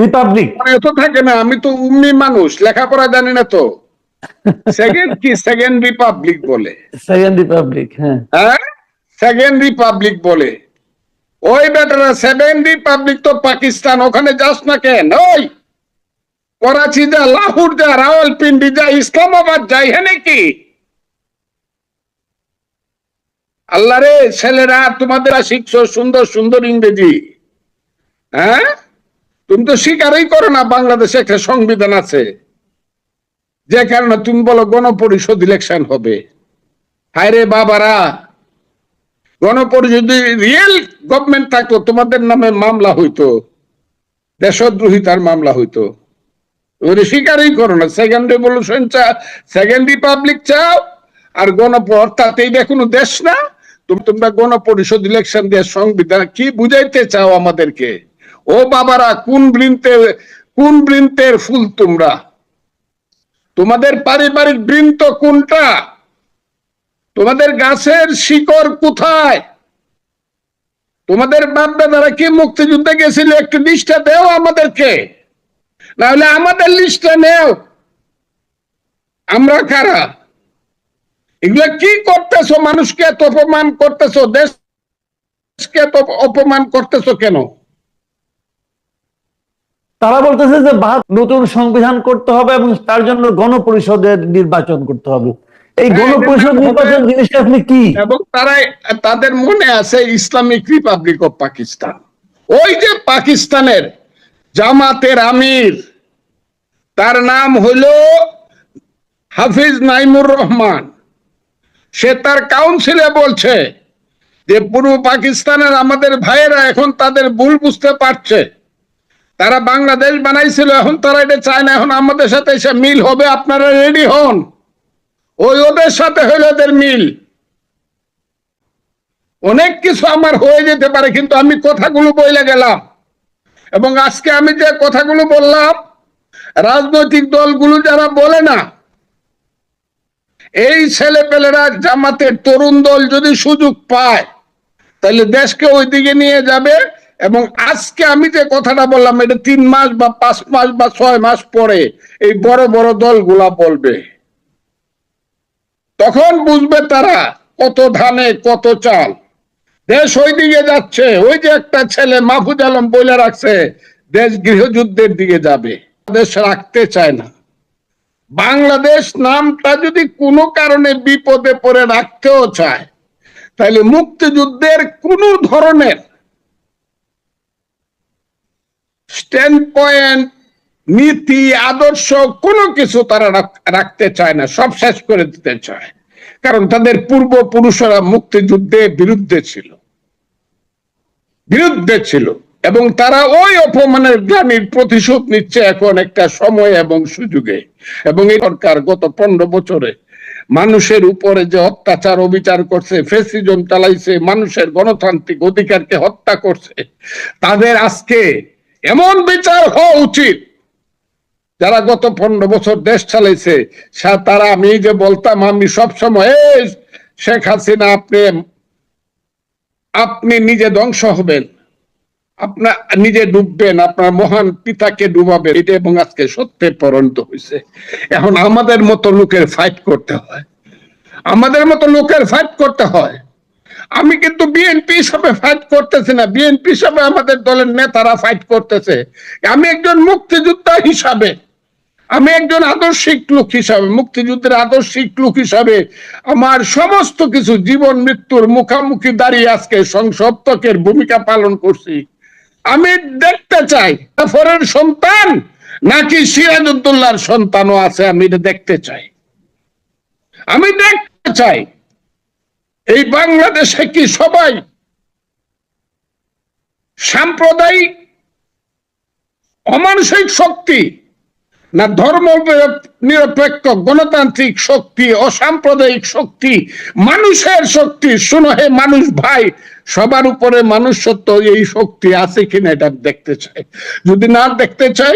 Republic এত থাকে না, আমি তো উম্মি মানুষ, লেখাপড়া জানি না তো। সেকেন্ড কি সেকেন্ড রিপাবলিক বলে? সেকেন্ড রিপাবলিক, হ্যাঁ হ্যাঁ, সেকেন্ড রিপাবলিক বলে। ওই বেটারা সেকেন্ড রিপাবলিক তো পাকিস্তান, ওখানে যাস না কেন? ওই করাচি যা, লাহোর যা, রাওয়ালপিন্ডি যা, ইসলামাবাদ যাই, হ্যাঁ নাকি? আল্লাহ রে, ছেলেরা তোমাদের শিখছো সুন্দর সুন্দর ইংরেজি, হ্যাঁ? তুমি তো স্বীকারই করো না বাংলাদেশে একটা সংবিধান আছে, যে কারণে তুমি বলো গণপরিষদ ইলেকশন হবে। হায় রে বাবারা, গণপরিষদ যদি রিয়েল গভর্নমেন্ট থাকতো, তোমাদের নামে মামলা হইতো, দেশদ্রোহিতার মামলা হইতো। তুমি স্বীকারই করো না। সেকেন্ড রেভলিউশন চাও, সেকেন্ড রিপাবলিক চাও, আর অর্থাৎ এইটা কোনো দেশ না। তোমরা গণপরিষদ ইলেকশন দিয়ে সংবিধান কি বুঝাইতে চাও আমাদেরকে? ও বাবারা, কোন বৃন্তের ফুল তোমরা? তোমাদের পারিবারিক বৃন্ত কোনটা? তোমাদের গাছের শিকড় কোথায়? তোমাদের বাপ দাদারা কি মুক্তিযুদ্ধে গেছিল? একটু লিস্টটা দেও আমাদেরকে, না হলে আমাদের লিস্টটা নেও। আমরা কারা? এগুলা কি করতেছো? মানুষকে এত অপমান করতেছো, দেশকে এত অপমান করতেছো কেন? তারা বলতেছে যে নতুন সংবিধান করতে হবে এবং তার জন্য গণপরিষদের নির্বাচন করতে হবে। এই গণপরিষদ নির্বাচন জিনিসটা আপনি কি? এবং তাদের মনে আছে ইসলামিক রিপাবলিক অফ পাকিস্তান। ওই যে পাকিস্তানের জামাতের আমির, তার নাম হইল হাফিজ নাইমুর রহমান। সে তার কাউন্সিলে বলছে যে পূর্ব পাকিস্তানের আমাদের ভাইয়েরা এখন তাদের ভুল বুঝতে পারছে, তারা বাংলাদেশ বানাইছিল, এখন তারা এটা চায় না, এখন আমাদের সাথে এসে মিল হবে, আপনারা রেডি হন। ওই ওদের সাথে হইল ওদের মিল। অনেক কিছু আমার হয়ে যেতে পারে, কিন্তু আমি কথাগুলো বলে গেলাম, এবং আজকে আমি যে কথাগুলো বললাম, রাজনৈতিক দলগুলো যারা বলে না, এই ছেলেপেলেরা, জামাতের তরুণ দল যদি সুযোগ পায় তাহলে দেশকে ওই দিকে নিয়ে যাবে। এবং আজকে আমি যে কথাটা বললাম, এটা 3 মাস বা 5 মাস বা 6 মাস পরে এই বড় বড় দলগুলা বলবে, তখন বুঝবে তারা কত ধানে কত চাল। দেশ ওই দিকে যাচ্ছে। ওই যে একটা ছেলে মাহফুজ আলম বলে রাখছে, দেশ গৃহযুদ্ধের দিকে যাবে, দেশ রাখতে চায় না। বাংলাদেশ নামটা যদি কোনো কারণে বিপদে পড়ে রাখতেও চায়, তাহলে মুক্তিযুদ্ধের কোন ধরনের স্ট্যান্ড পয়েন্ট, নীতি, আদর্শ কোনো কিছু তারা রাখতে চায় না, সব শেষ করে দিতে চায়। কারণ তাদের পূর্বপুরুষরা মুক্তিযুদ্ধে বিরুদ্ধে ছিল, এবং তারা ওই অপমানের গ্লানির প্রতিশোধ নিচ্ছে এখন একটা সময় এবং সুযোগে। এবং এই সরকার গত 15 বছরে মানুষের উপরে যে অত্যাচার অবিচার করছে, ফ্যাসিজম চালাইছে, মানুষের গণতান্ত্রিক অধিকারকে হত্যা করছে, তাদের আজকে এমন বিচার হওয়া উচিত। যারা গত 15 বছর দেশ চালাইছে, তারা, আমি যে বলতাম, আমি সবসময় শেখ হাসিনা, আপনি নিজে ধ্বংস হবেন, আপনার নিজে ডুববেন, আপনার মহান পিতাকে ডুবাবেন, এটা এবং আজকে সত্যে পরিণত হয়েছে। এখন আমাদের মতো লোকের ফাইট করতে হয়, আমি কিন্তু বিএনপি হিসাবে ফাইট করতেছি না, বিএনপি হিসাবে আমাদের দলের নেতারা ফাইট করতেছে। আমি একজন মুক্তিযোদ্ধা হিসাবে, আমি একজন আদর্শিক লোক হিসাবে, মুক্তিযুদ্ধের আদর্শিক লোক হিসাবে আমার সমস্ত কিছু, জীবন মৃত্যুর মুখামুখি দাঁড়িয়ে আজকে সংসপ্তকের ভূমিকা পালন করছি। আমি দেখতে চাই জাফরের সন্তান নাকি সিরাজউদ্দৌলার সন্তানও আছে, আমি এটা দেখতে চাই। আমি দেখতে চাই এই বাংলাদেশে কি সবাই সাম্প্রদায়িক অমানসিক শক্তি, না ধর্ম নিরপেক্ষ গণতান্ত্রিক শক্তি, অসাম্প্রদায়িক শক্তি, মানুষের শক্তি? শুনো হে মানুষ ভাই, সবার উপরে মানুষত্ব, এই শক্তি আছে কিনা এটা দেখতে চাই। যদি না দেখতে চাই,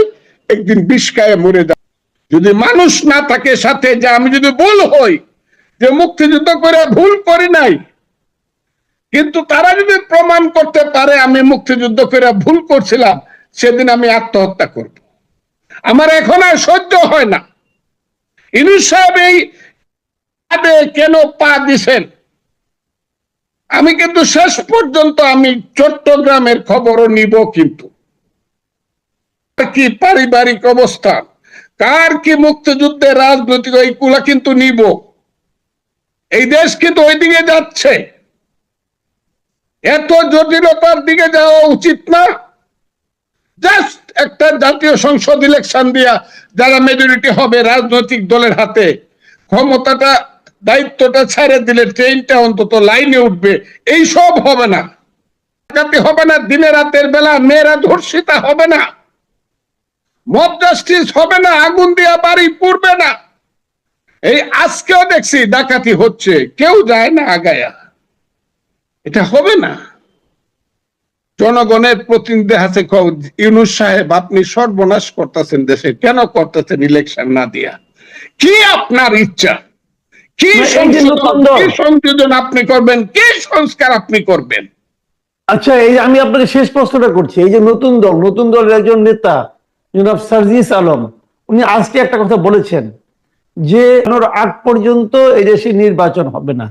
একদিন বিষ খায়ে মরে যাব। যদি মানুষ না থাকে সাথে, যে আমি যদি ভুল হই, যে মুক্তিযুদ্ধ করে ভুল করি নাই, কিন্তু তারা যদি প্রমাণ করতে পারে আমি মুক্তিযুদ্ধ করে ভুল করছিলাম, সেদিন আমি আত্মহত্যা করব। আমার এখন আর সহ্য হয় না। ইউনূস সাহেব এই কেন পা দিছেন? আমি কিন্তু শেষ পর্যন্ত আমি চট্টগ্রামের খবরও নিব, কিন্তু কি পারিবারিক অবস্থান, কার কি মুক্তিযুদ্ধের রাজনৈতিক এইগুলা কিন্তু নিব। এই দেশ কিন্তু ওইদিকে যাচ্ছে, এত জটিলতার দিকে যাওয়া উচিত না। জাস্ট একটা জাতীয় সংসদ ইলেকশন দিয়া যারা মেজরিটি হবে রাজনৈতিক দলের হাতে, ক্ষমতাটা দায়িত্বটা ছেড়ে দিলে ট্রেনটা অন্তত লাইনে উঠবে। এই সব হবে না, হবে না, দিনে রাতের বেলা মেয়েরা ধর্ষিতা হবে না, মব জাস্টিস হবে না, আগুন দিয়া বাড়ি পুড়বে না। এই আজকেও দেখছি ডাকাতি হচ্ছে, কেউ যায় না আগায়া। এটা হবে না। জনগণের প্রতিনিধি আছে, ইউনূস সাহেব আপনি সর্বনাশ করতেছেন দেশে, কেন করতেছেন ইলেকশন না দিয়া? কি আপনার ইচ্ছা? কি সংযোজন আপনি করবেন? কি সংস্কার আপনি করবেন? আচ্ছা, এই আমি আপনাকে শেষ প্রশ্নটা করছি। এই যে নতুন দলের একজন নেতা জনাব সার্জিস আলম, উনি আজকে একটা কথা বলেছেন যে আগ পর্যন্ত এই দেশে নির্বাচন হবে না।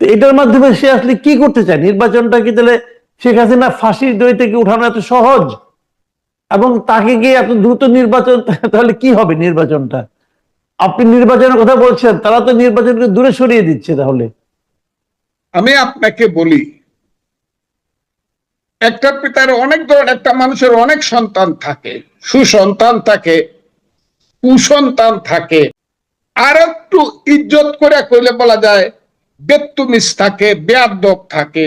এটার মাধ্যমে সে আসলে কি করতে চায়? নির্বাচনটা কি তাহলে শেখ হাসিনা ফাঁসির দড়ি থেকে উঠানো এত সহজ, এবং তাকে গিয়ে এত দ্রুত নির্বাচন, তাহলে কি হবে নির্বাচনটা? আপনি নির্বাচনের কথা বলছেন, তারা তো নির্বাচনকে দূরে সরিয়ে দিচ্ছে। তাহলে আমি আপনাকে বলি, একটা পিতার অনেক ধরনের, একটা মানুষের অনেক সন্তান থাকে, সুসন্তান থাকে, কুসন্তান থাকে, আর একটু ইজ্জত করে কইলে বলা যায় বেত্তুমিস থাকে, বেয়াদব থাকে।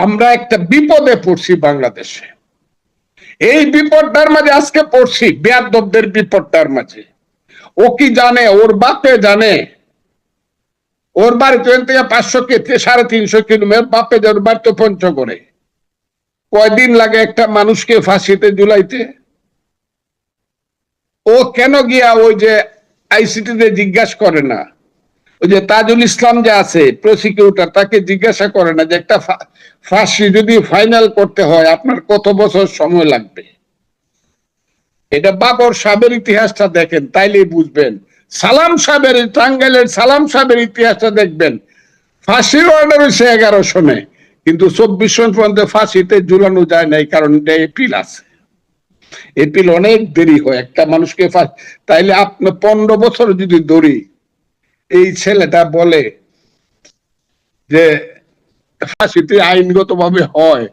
আমরা একটা বিপদে পড়ছি বাংলাদেশে। এই বিপদটার মাঝে আজকে পড়ছি, বেয়াদবদের বিপদটার মাঝে। ও কি জানে? ওর বাপে জানে। ওর বাড়ি থেকে 500 থেকে 350 কিলোমিটার, বাপে যার বাড়ি তো পঞ্চগড়ে। কয়দিন লাগে একটা মানুষকে ফাঁসিতে ঝুলাইতে? ও কেন গিয়া ওই যে আইসিটিতে জিজ্ঞাসা করে না? ওই যে তাজুল ইসলাম যে আছে প্রসিকিউটর, তাকে জিজ্ঞাসা করে না যে একটা ফাঁসি যদি ফাইনাল করতে হয় আপনার কত বছর সময় লাগবে? এটা বাবর সাহেবের ইতিহাসটা দেখেন, তাইলেই বুঝবেন। সালাম সাহেবের, টাঙ্গাইলের সালাম সাহেবের ইতিহাসটা দেখবেন। ফাঁসির অর্ডার হয়েছে 11 সনে, কিন্তু 24 সন পর্যন্ত ফাঁসিতে ঝুলানো যায় নাই, কারণ এটা এপিল আছে। এপিল অনেক দেরি হয় একটা মানুষকে তাইলে আপনি 15 বছর যদি ধরি, এই ছেলেটা বলে যে ফাঁসিতে আইনগত ভাবে হয়,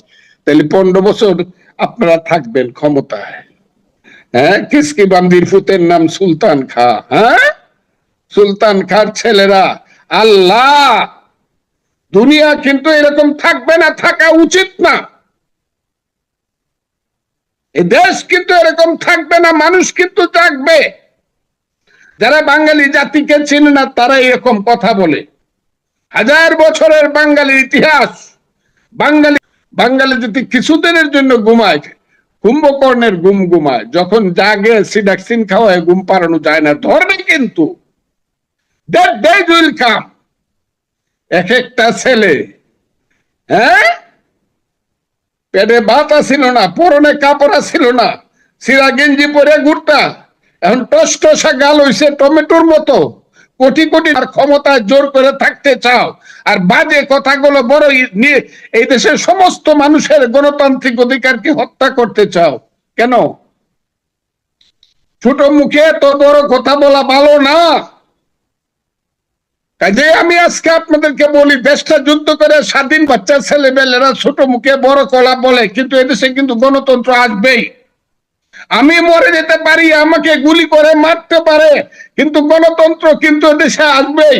তাহলে 15 বছর আপনারা থাকবেন ক্ষমতায়। হ্যাঁ, কিসকি বান্দির ফুতের নাম সুলতান খা। হ্যাঁ, সুলতান খার ছেলেরা, আল্লাহ, দুনিয়া কিন্তু এরকম থাকবে না, থাকা উচিত না। এই দেশ কিন্তু এরকম থাকবে না, মানুষ কিন্তু জাগবে। যারা বাঙালি জাতিকে চিনে না তারা এরকম কথা বলে। 1000 বছরের বাঙালির ইতিহাস, বাঙালি যদি কিছুদিনের জন্য ঘুমায়, কুম্ভকর্ণের ঘুম ঘুমায়, যখন জাগে সিডাক্সিন খাওয়ায় ঘুম পাড়ানো যায় না, ধরবে কিন্তু। এক একটা ছেলে, হ্যাঁ, পেটে ভাত ছিল না, পরনে কাপড় ছিল না, সিরা গেঞ্জি পরে ঘুরতা, এখন টসটসা গাল হইছে টমেটোর মতো। কোটি কোটি আর ক্ষমতায় জোর করে থাকতে চাও, আর বাজে কথাগুলো বড় নিয়ে এই দেশের সমস্ত মানুষের গণতান্ত্রিক অধিকারকে হত্যা করতে চাও কেন? ছোট মুখে এত বড় কথা বলা ভালো না। কাজে আমি আজকে আপনাদেরকে বলি, দেশটা যুদ্ধ করে স্বাধীন, বাচ্চা ছেলেমেয়েরা ছোট মুখে বড় কলা বলে, কিন্তু এদেশে কিন্তু গণতন্ত্র আসবেই। আমি মরে যেতে পারি, আমাকে গুলি করে মারতে পারে, কিন্তু গণতন্ত্র কিন্তু দেশে আসবেই।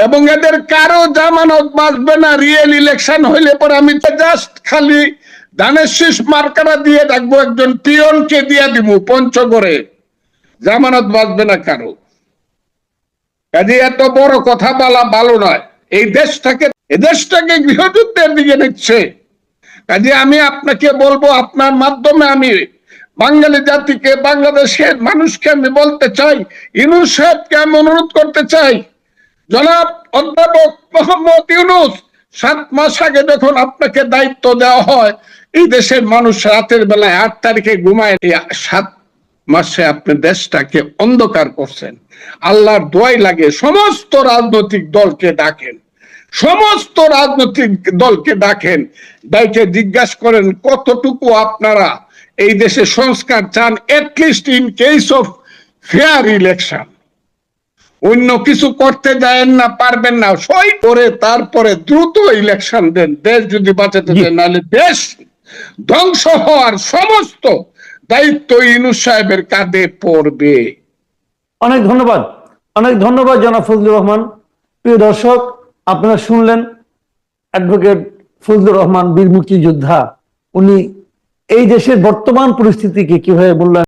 এবং এদের কারো জামানত বাঁচবে না। রিয়েল ইলেকশন হইলে পরে আমি তো জাস্ট খালি ধানের শীষ মার্কাটা দিয়ে রাখবো, একজন পিয়নকে দিয়ে দিব পঞ্চগড়ে, জামানত বাঁচবে না কারো। কাজে এত বড় কথা বলা ভালো নয়। এই দেশটাকে গৃহযুদ্ধের দিকে নিচ্ছে। কাজে আমি আপনাকে বলবো, আপনার মাধ্যমে আমি বাঙালি জাতিকে, বাংলাদেশের মানুষকে আমি বলতে চাই, ইউনূস সাহেবকে আমি অনুরোধ করতে চাই, জনাব অধ্যাপক মোহাম্মদ ইউনূস, 7 মাস আগে যখন আপনাকে দায়িত্ব দেওয়া হয়, এই দেশের মানুষ রাতের বেলায় 8 তারিখে ঘুমায়, এই 7 মাসে আপনি দেশটাকে অন্ধকার করছেন। আল্লাহর দোয়াই লাগে সমস্ত রাজনৈতিক দলকে ডাকেন, সমস্ত রাজনৈতিক দলকে ডাকেন, ডাইকে জিজ্ঞাসা করেন কতটুকু আপনারা এই দেশে সংস্কার চান, at least in case of fair election. অন্য কিছু করতে যায় না, পারবেন না, সই করে তারপরে দ্রুত ইলেকশন দেন, দেশ যদি বাঁচাতে চায়, নাহলে দেশ ধ্বংস হওয়ার সমস্ত দায়িত্ব ইউনূস সাহেবের কাঁধে পড়বে। অনেক ধন্যবাদ, অনেক ধন্যবাদ জনাব ফজলুর রহমান। প্রিয় দর্শক, আপনারা শুনলেন অ্যাডভোকেট ফজলুর রহমান, বীর মুক্তিযোদ্ধা। উনি এই দেশের বর্তমান পরিস্থিতিকে কিভাবে মূল্যায়ন